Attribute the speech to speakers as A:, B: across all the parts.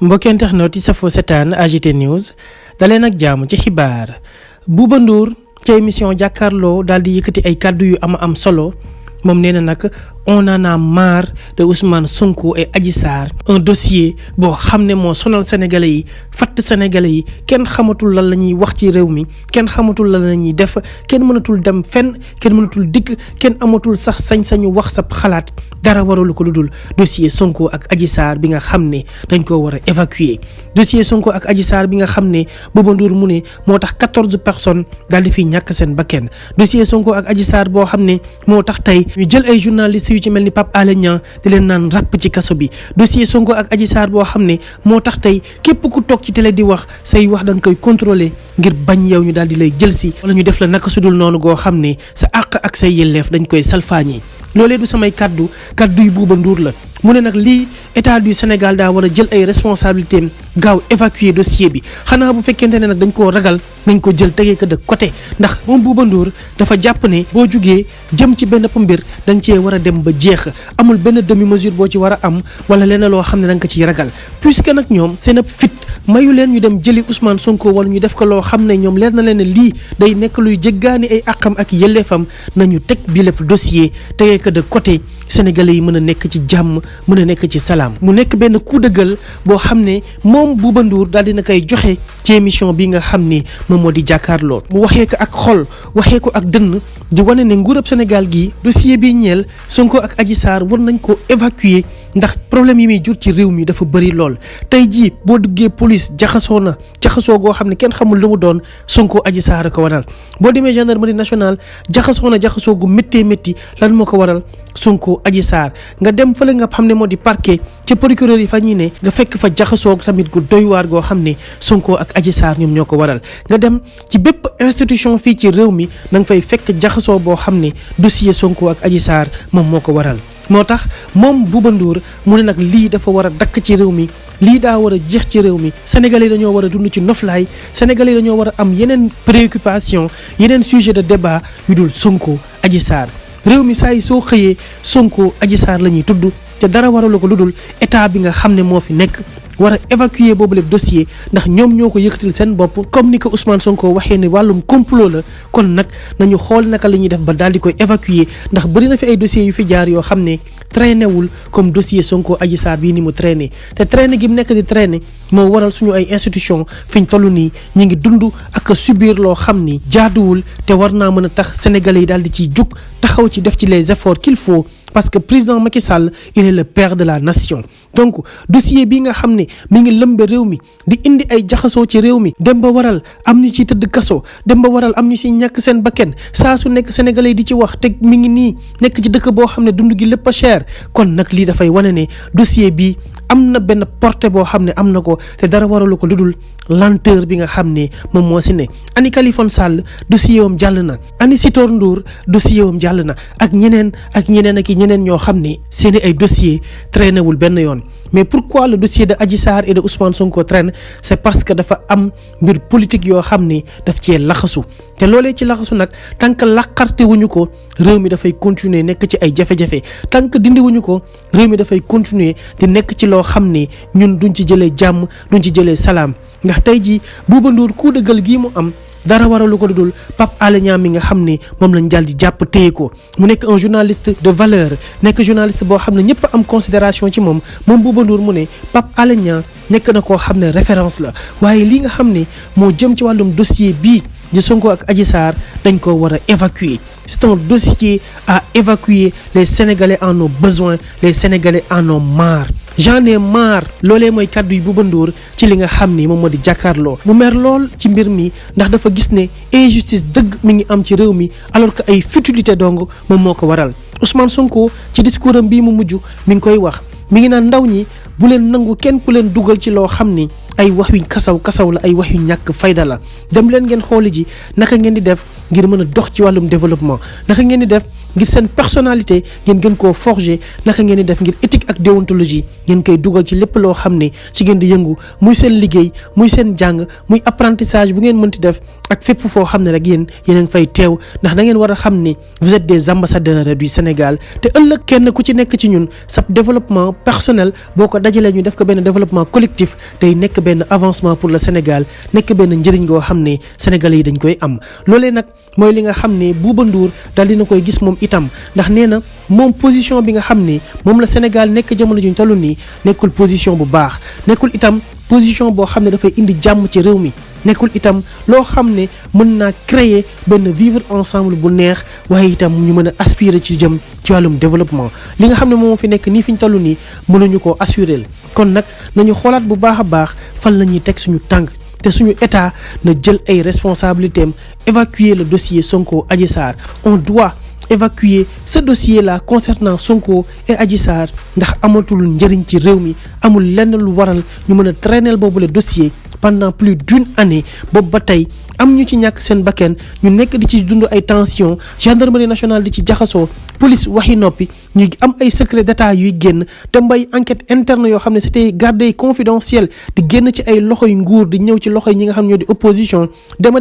A: mbokki internet yi safoo setaan AGT News daleen ak jàmm ci xibaar. Bouba Ndour ci émission jàkkaarloo daal di yëkkati ay kàddu yu am solo moom nee na nag on en a marre de Ousmane Sonko et Adji Sarr, un dossier boo xam ne moo sonal sénégalais yi fatt sénégalais yi kenn xamatul lan la ñuy wax ci réew mi kenn xamatul lan la ñuy def kenn mënatul dem fenn kenn mënatul dikk kenn amatul sax sañ-sañu wax sa xalaat dara waralu ko lu dul dossier Sonko ak Adji Sarr bi nga xam ne dañ koo war a évacuer. dossier Sonko ak Adji Sarr bi nga xam ne Bouba Ndour mu ne moo tax 14 personnes daal di fiy ñàkk seen bakkan. dossier Sonko ak Adji Sarr boo xam ne moo tax tey ñu jël ay journalistes yu ci mel ni Pape Alé Niang di leen naan ràpp ci kaso bi. dossier Sonko ak Adji Sarr boo xam ne moo tax tey képp ku toog ci télé di wax say wax dañ koy contrôler ngir bañ yow ñu daal di lay jël si wala ñu def la naka sudul noonu goo xam ne sa àq ak say yelleef dañ koy salfaañi. loolee du samay kaddu yu Bouba Ndour la mu ne nag lii état du Sénégal daa war a jël ay responsabilités gaaw évacuer dossier bi xanaa bu fekkente ne nag dañ koo ragal nañ ko jël tegee ko de côté ndax moom Bouba Ndour dafa jàpp ne boo jugee jëm ci benn mbir dañ cee war a dem ba jeex amul benn demi mesure boo ci war a am wala lenn loo xam ne da nga ko ciy ragal puisque nag ñoom seen ab fit mayu leen ñu dem jëli Ousmane Sonko wala ñu def ko loo xam ne ñoom leer na leen ne lii day nekk luy jéggaani ay àqam ak yelleefam nañu teg bi lépp dossier tegee ko de côté sénégalais yi mën a nekk ci jàmm mën a nekk ci salaam. mu nekk benn coup de gueule boo xam ne moom Bouba Ndour daal dina koy joxe ci émission bi nga xam ni moom moo di jàkkaarloo mu waxee ko ak xol waxee ko ak dënn di wane ne nguurab Sénégal gi dossier bi ñeel Sonko ak Adji Sarr war nañ ko évacuer ndax problème yi muy jur ci réew mi dafa bëri lool. tey jii boo duggee police jaxasoo goo xam ne kenn xamul lu mu doon Sonko Adji Sarr ko waral boo demee gendarmerie nationale jaxasoo gu métti lan moo ko waral Sonko Adji Sarr nga dem fële nga xam ne moo di parquet ci procureur yi fa ñuy ne nga fekk fa jaxasoo tamit gu doy waar goo xam ne Sonko ak Adji Sarr ñoom ñoo ko waral nga dem ci bépp institution fii ci réew mi na nga fay fekk jaxasoo boo xam ne dossier Sonko ak Adji Sarr moom moo ko waral. moo tax moom Bouba Ndour mu ne nag lii dafa war a dakk ci réew mi lii daa war a jeex ci réew mi sénégalais dañoo war a dund ci noflaay sénégalais dañoo war a am yeneen préoccupation yeneen sujet de débat yu dul Sonko Adji Sarr réew mi saa yi soo xëyee Sonko Adji Sarr la ñuy tudd te dara waralu ko lu dul état bi nga xam ne moo fi nekk war a évacuer boobu lépp dossier ndax ñoom ñoo ko yëkkatil seen bopp comme ni ko Ousmane Sonko waxee ne wàllum complot la kon nag nañu xool naka la ñuy def ba daal di koy évacuer ndax bëri na fi ay dossiers yu fi jaar yoo xam ne traîné wul comme dossier Sonko Adji Sarr bii ni mu traîné te traîné gi mu nekk di traîné moo waral suñu ay institution fi ñu toll nii ñu ngi dund ak subir loo xam ni jaaduwul te war naa mën a tax sénégalais yi daal di ciy jug taxaw ci def ci les efforts qu'il faut parce que président Macky Sall il est le père de la nation. donc dossier bi nga xam ne mi ngi lëmbe réew mi di indi ay jaxasoo ci réew mi dem ba waral am ñu ci tëdd kaso dem ba waral am ñu ci ñàkk seen bakken saa su nekk sénégalais yi di ci wax te mi ngi nii nekk ci dëkk boo xam ne dund gi lépp a cher kon nag lii dafay wane ne dossier bi am na benn portée boo xam ne am na ko te dara waralu ko lu dul lenteur bi nga xam ne moom moo si ne. Ani Kaliphone Sall dossier wam jàll na Ani Sitor Ndour dossier wam jàll na ak ñeneen ñoo xam ne seeni ay dossier traîné wul benn yoon mais pourquoi le dossier de Adji Sarr et de Ousmane Sonko traîne c'est parce que dafa am mbir politique yoo xam ne daf cee laxasu te loolee ci laxasu nag tant que laqarte wuñu ko réew mi dafay continuer nekk ci ay jafe-jafe tant que dindi wuñu ko réew mi dafay continuer di nekk ci loo xam ne ñun duñ ci jëlee jàmm duñ ci jëlee salaam ndax tey jii Bouba Ndour coup de gueule gii mu am dara waralu ko dul Pape Alé Niang mi nga xam ne moom lañ jàll di jàpp téye ko mu nekk un journaliste de valeur nekk journaliste boo xam ne ñëpp am considération ci moom Bouba Ndour mu ne Pape Alé Niang nekk na koo xam ne référence la waaye li nga xam ne moo jëm ci wàllum dossier bii di Sonko ak Adji Sarr dañ ko war a évacuer c'est un dossier à évacuer les Sénégalais en ont besoin les Sénégalais en ont marre j'en ai marre loolee mooy kàddu yu Bouba Ndour ci li nga xam ni moom moo di jàkkaarloo mu mer lool ci mbir mi ndax dafa gis ne injustice dëgg mi ngi am ci réew mi alors que ay futilité dong moom moo ko waral Ousmane Sonko ci discours am bii mu mujj mi ngi koy wax mi ngi naan ndaw ñi bu leen nangu kenn ku leen dugal ci loo xam ni ay wax yu kasaw la ay wax yu ñàkk fayda la dem leen ngeen xooli ji naka ngeen di def ngir mën a dox ci wàllum développement naka ngeen di def ngir seen personnalité ngeen gën koo forger naka ngeen di def ngir éthique ak déontologie ngeen koy dugal ci lépp loo xam ne ci ngeen di yëngu muy seen liggéey muy seen jàng muy apprentissage bu ngeen mënti def ak fépp foo xam ne rek yéen fay teew ndax da ngeen war a xam ne vous êtes des ambassadeurs du Sénégal te ëllëg kenn ku ci nekk ci ñun sa développement personnel boo ko dajalee ñu def ko benn développement collectif day nekk benn avancement pour le Sénégal nekk benn njëriñ goo xam ne Sénégalais yi dañ koy am. loolee nag mooy li nga xam ne Bouba Ndour daal dina koy gis moom itam ndax nee na moom position bi nga xam ne moom la Sénégal nekk jamono juñ toll nii nekkul position bu baax nekkul itam position boo xam ne dafay indi jàmm ci réew mi nekkul itam loo xam ne mën naa créer benn vivre ensemble bu neex waaye itam ñu mën a aspirer ci jëm ci wàllum développement li nga xam ne moom fi nekk nii fi ñu toll nii mënuñu koo assurer kon nag nañu xoolaat bu baax a baax fan la ñuy teg suñu tànk te suñu état na jël ay responsabilités am évacuer le dossier Sonko Adji Sarr on doit évacuer ce dossier-là concernant Sonko et Adji Sarr ndax amatul njëriñ ci réew mi amul lenn lu waral ñu mën a traîner boobu le dossier pendant plus d'une année boobu ba tey am ñu ci ñàkk seen bakken ñu nekk di ci dund ay tension gendarmerie nationale di ci jaxasoo police waxi noppi ñu am ay secret d'état yuy génn te mbay enquête interne yoo xam ne c'était gardé confidentiel di génn ci ay loxoy nguur di ñëw ci loxoy ñi nga xam ne ñoo di opposition dem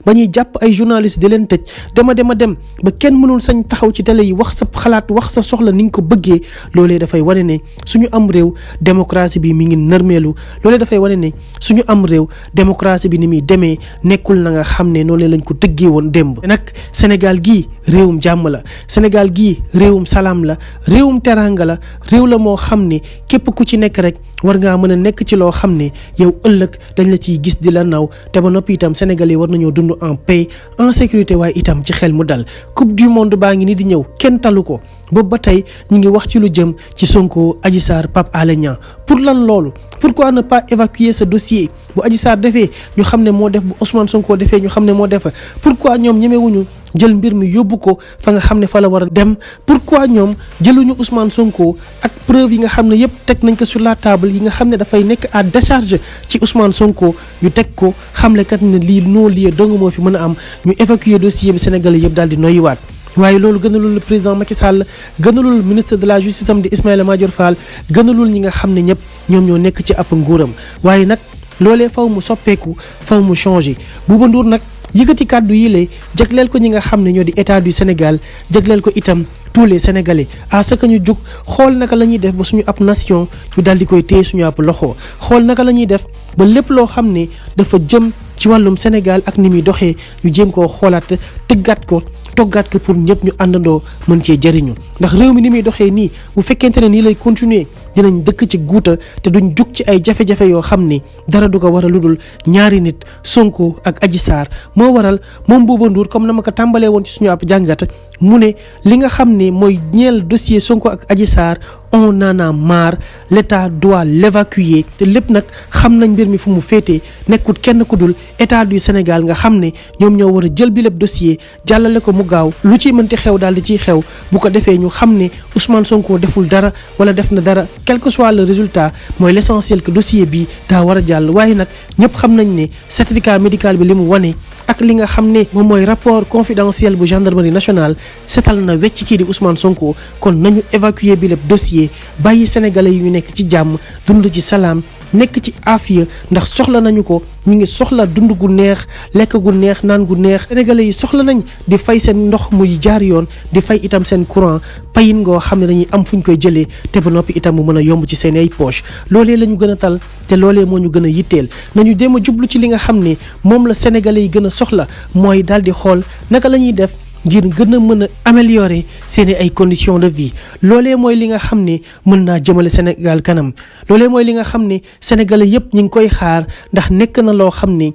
A: ba ñuy jàpp ay journalistes di leen tëj dem ba kenn mënul sañ taxaw ci télé yi wax sa xalaat wax sa soxla ni nga ko bëggee loolee dafay wane ne suñu am réew démocratie bi mi ngi nërmeelu loolee dafay wane ne suñu am réew démocratie bi ni muy demee nekkul na nga xam ne noonu lañ ko tëggee woon démb nag Sénégal gii réewum jàmm la Sénégal gii réewum salaam la réewum teranga la réew la moo xam ne képp ku ci nekk rek war ngaa mën a nekk ci loo xam ne yow ëllëg dañ la ciy gis di la naw te ba noppi itam Sénégalais war nañoo dund en paix en sécurité waaye itam ci xel mu dal coupe du monde baa ngi ni di ñëw kenn talu ko boobu ba tey ñu ngi wax ci lu jëm ci Sonko Adji Sarr Pape Alé Niang pour lan loolu pourquoi ne pas évacuer ce dossier bu Adji Sarr defee ñu xam ne moo def bu Ousmane Sonko defee ñu xam ne moo def pourquoi ñoom ñemewuñu jël mbir mi yóbbu ko fa nga xam ne fa la war a dem pourquoi ñoom jëluñu Ousmane Sonko ak preuve yi nga xam ne yëpp teg nañ ko sur la table yi nga xam ne dafay nekk à décharge ci Ousmane Sonko ñu teg ko xamle kat ne lii non lieu dong moo fi mën a am ñu évacuer dossier bi Sénégalais yëpp daal di noyyiwaat waaye loolu gënalul le président Macky Sall gënalul ministre de la justice am di Ismaïla Madior Fall gënalul ñi nga xam ne ñëpp ñoom ñoo nekk ci ab nguuram waaye nag loolee faw mu soppeeku faw mu changé Bouba Ndour nag yëkkati kàddu yi lay jagleel ko ñi nga xam ne ñoo di état du Sénégal jagleel ko itam tous les Sénégalais à ce que ñu jug xool naka la ñuy def ba suñu ab nation ñu daal di koy téye suñu ab loxo xool naka la ñuy def ba lépp loo xam ne dafa jëm ci wàllum Sénégal ak ni muy doxee ñu jéem koo xoolaat tëggaat ko toggaat ko pour ñëpp ñu àndandoo mën cee jëriñu ndax réew mi ni muy doxee nii bu fekkente ne nii lay continuer dinañ dëkk ci guuta te duñ jug ci ay jafe-jafe yoo xam ne dara du ko waral lu dul ñaari nit Sonko ak Adji Sarr moo waral moom Bouba Ndour comme na ma ko tàmbalee woon ci suñu ab jàngat mu ne li nga xam ne mooy ñeel dossier Sonko ak Adji Sarr on en a marre l'État doit l'évacuer te lépp nag xam nañ mbir mi fu mu féetee nekkut kenn ku dul état du Sénégal nga xam ne ñoom ñoo war a jël bi lépp dossier jàllale ko mu gaaw lu ciy mënti xew daal di ciy xew bu ko defee ñu xam ne Ousmane Sonko deful dara wala def na dara quel que soit le résultat mooy l'essentiel que dossier bi daa war a jàll waaye nag ñëpp xam nañ ne certificat médical bi li mu wane ak li nga xam ne moom mooy rapport confidentiel bu gendarmerie nationale setal na wecc kii di Ousmane Sonko kon nañu évacuer bi lépp dossier bàyyi sénégalais yu nekk ci jàmm dund ci salaam nekk ci afiya ndax soxla nañu ko ñi ngi soxla dund gu neex lekk gu neex naan gu neex sénégalais yi soxla nañ di fay seen ndox muy jaar yoon di fay itam seen courant payin ngoo xam ne dañuy am fu ñu koy jëlee te ba noppi itam mu mën a yomb ci seen ay poche loolee la ñu gën a tal te loolee moo ñu gën a yitteel nañu dem a jublu ci li nga xam ne moom la sénégalais yi gën a soxla mooy daal di xool naka la ñuy def ngir gën a mën a améliorer seeni ay conditions de vie loolee mooy li nga xam ne mën naa jëmale Sénégal kanam loolee mooy li nga xam ne sénégalais yëpp ñi ngi koy xaar ndax nekk na loo xam ne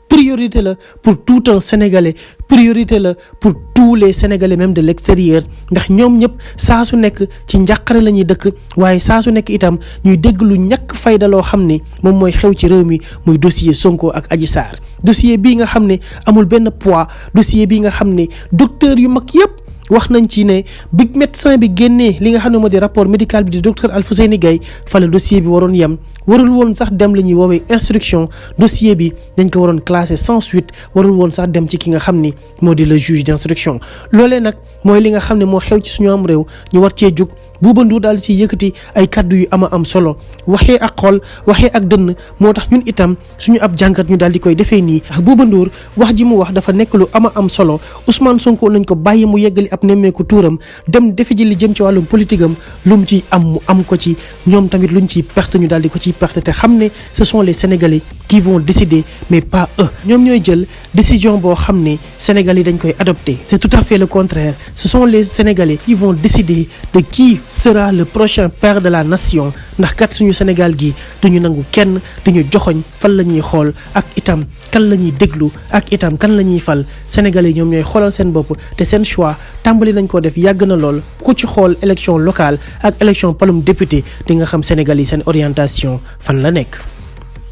A: priorité la pour tout un Sénégalais priorité la pour tous les Sénégalais même de l'extérieur ndax ñoom ñëpp saa su nekk ci njàqare la ñuy dëkk waaye saa su nekk itam ñuy dégg lu ñàkk fayda loo xam ne moom mooy xew ci réew mi muy dossier Sonko ak Adji Sarr dossier bii nga xam ne amul benn poids dossier bii nga xam ne docteur yu mag yëpp wax nañ ci ne bi médecin bi génnee li nga xam ne moo di rapport médical bi di docteur Alfousseyni Gaye fa la dossier bi waroon yem warul woon sax dem la ñuy woowee instruction dossier bi dañ ko waroon classé sans suite warul woon sax dem ci ki nga xam ni moo di le juge d'instruction loolee nag mooy li nga xam ne moo xew ci suñu am réew ñu war cee jug Bouba Ndour daal di ci yëkkati ay kaddu yu ama am solo waxee ak xol waxee ak dënn moo tax ñun itam suñu ab jàngat ñu daal di koy defee nii. Bouba Ndour wax ji mu wax dafa nekk lu ama am solo Ousmane Sonko nañ ko bàyyi mu yeggali ab nemmeeku tuuram dem defi ji li jëm ci wàllum politique am lu mu ciy am mu am ko ci ñoom tamit luñ ciy perte ñu daal di ko ciy perte te xam ne ce sont les Sénégalais qui vont décider mais pas eux. ñoom ñooy jël décision boo xam ne Sénégalais dañ koy adopter. C'est tout à fait le contraire. Ce sont les Sénégalais qui vont décider de qui sera le prochain père de la nation ndax kat suñu Sénégal gi duñu nangu kenn duñu joxoñ fan la ñuy xool ak itam kan la ñuy déglu ak itam kan la ñuy fal. Sénégalais ñoom ñooy xoolal seen bopp te seen choix tàmbali nañ ko def yàgg na lool ku ci xool élection locale ak élection palum député di nga xam Sénégal yi seen orientation fan la nekk.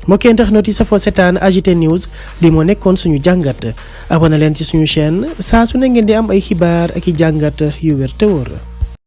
A: mbokki internet yi safoo seetaan AGT News li moo nekkoon suñu jàngat abonné leen ci suñu chaîne saa su ne ngeen di am ay xibaar ak i jàngat yu wér te wóor.